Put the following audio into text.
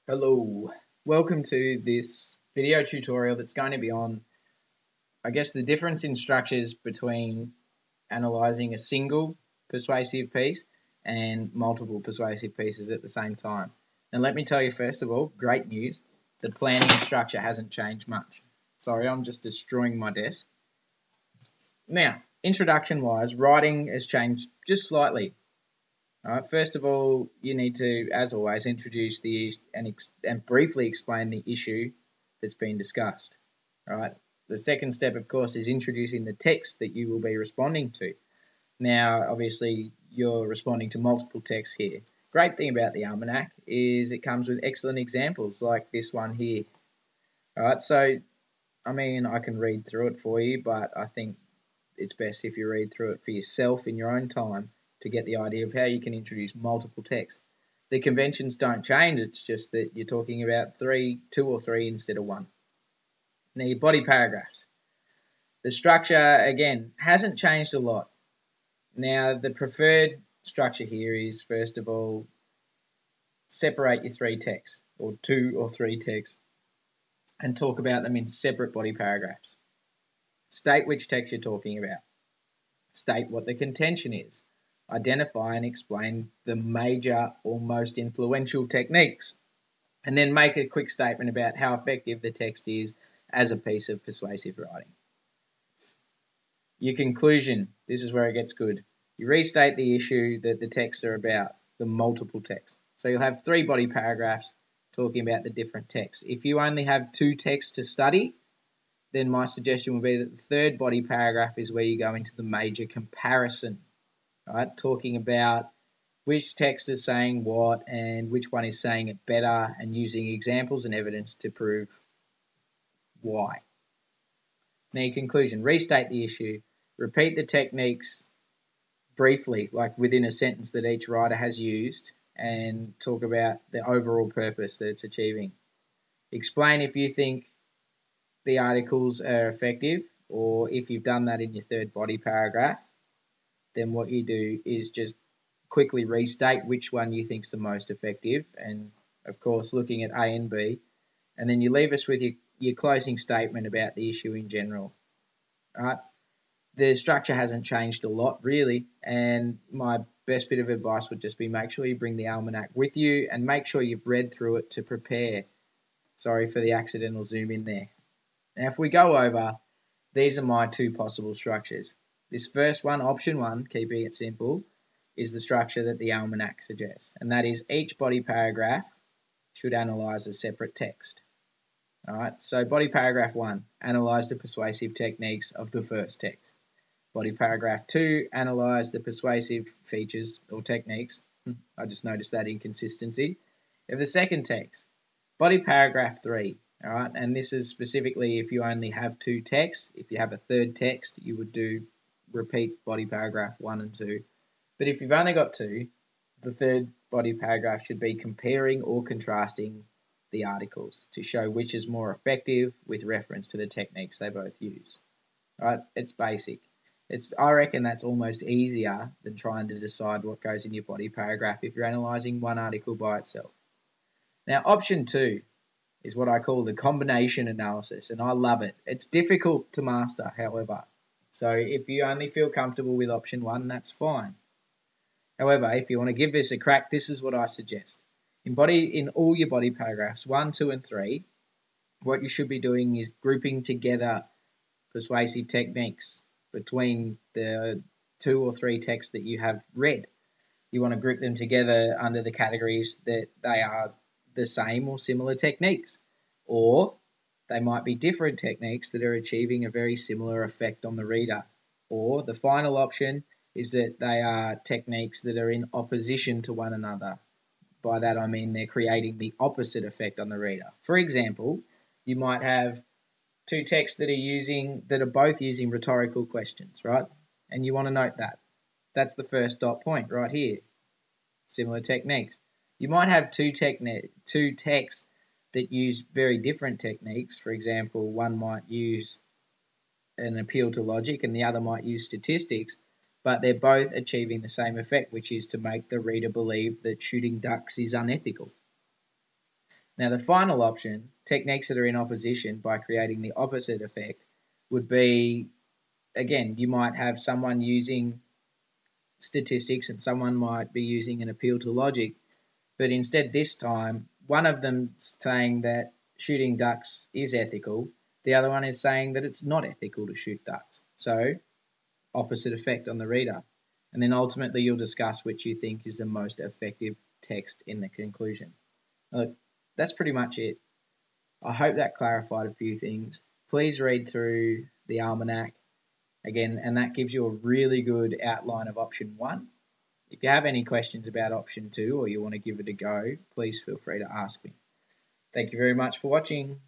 Hello, welcome to this video tutorial that's going to be on, the difference in structures between analysing a single persuasive piece and multiple persuasive pieces at the same time. And let me tell you first of all, great news, the planning structure hasn't changed much. Sorry, I'm just destroying my desk. Now, introduction wise, writing has changed just slightly. All right, first of all, you need to, as always, introduce and briefly explain the issue that's been discussed. All right. The second step, of course, is introducing the text that you will be responding to. Now, obviously, you're responding to multiple texts here. Great thing about the almanac is it comes with excellent examples like this one here. All right. So, I can read through it for you, but I think it's best if you read through it for yourself in your own time to get the idea of how you can introduce multiple texts. The conventions don't change, it's just that you're talking about two or three instead of one. Now, your body paragraphs. The structure, again, hasn't changed a lot. Now, the preferred structure here is, first of all, separate your three texts, or two or three texts, and talk about them in separate body paragraphs. State which text you're talking about. State what the contention is. Identify and explain the major or most influential techniques. And then make a quick statement about how effective the text is as a piece of persuasive writing. Your conclusion, this is where it gets good. You restate the issue that the texts are about, the multiple texts. So you'll have three body paragraphs talking about the different texts. If you only have two texts to study, then my suggestion would be that the third body paragraph is where you go into the major comparison, right? Talking about which text is saying what and which one is saying it better and using examples and evidence to prove why. Now, your conclusion, restate the issue, repeat the techniques briefly, like within a sentence that each writer has used, and talk about the overall purpose that it's achieving. Explain if you think the articles are effective, or if you've done that in your third body paragraph, then what you do is just quickly restate which one you think is the most effective, and of course looking at A and B, and then you leave us with your closing statement about the issue in general. All right. The structure hasn't changed a lot really, and my best bit of advice would just be make sure you bring the almanac with you and make sure you've read through it to prepare. Sorry for the accidental zoom in there. Now, if we go over, these are my two possible structures. This first one, option one, keeping it simple, is the structure that the almanac suggests, and that is each body paragraph should analyse a separate text. All right, so body paragraph 1, analyse the persuasive techniques of the first text. Body paragraph 2, analyse the persuasive features or techniques. I just noticed that inconsistency of the second text. Body paragraph 3, all right, and this is specifically if you only have two texts. If you have a third text, you would repeat body paragraph 1 and 2. But if you've only got two, the third body paragraph should be comparing or contrasting the articles to show which is more effective with reference to the techniques they both use. All right, it's basic. I reckon that's almost easier than trying to decide what goes in your body paragraph if you're analysing one article by itself. Now, option 2 is what I call the combination analysis, and I love it. It's difficult to master, however. So if you only feel comfortable with option 1, that's fine. However, if you want to give this a crack, this is what I suggest. In all your body paragraphs, 1, 2, and 3, what you should be doing is grouping together persuasive techniques between the 2 or 3 texts that you have read. You want to group them together under the categories that they are the same or similar techniques, or they might be different techniques that are achieving a very similar effect on the reader. Or the final option is that they are techniques that are in opposition to one another. By that I mean they're creating the opposite effect on the reader. For example, you might have two texts that are both using rhetorical questions, right? And you want to note that. That's the first dot point right here. Similar techniques. You might have two texts that use very different techniques. For example, one might use an appeal to logic and the other might use statistics, but they're both achieving the same effect, which is to make the reader believe that shooting ducks is unethical. Now, the final option, techniques that are in opposition by creating the opposite effect, would be, again, you might have someone using statistics and someone might be using an appeal to logic, but instead this time, one of them saying that shooting ducks is ethical, the other one is saying that it's not ethical to shoot ducks. So, opposite effect on the reader. And then ultimately you'll discuss which you think is the most effective text in the conclusion. Look, that's pretty much it. I hope that clarified a few things. Please read through the almanac again, and that gives you a really good outline of option 1. If you have any questions about option 2 or you want to give it a go, please feel free to ask me. Thank you very much for watching.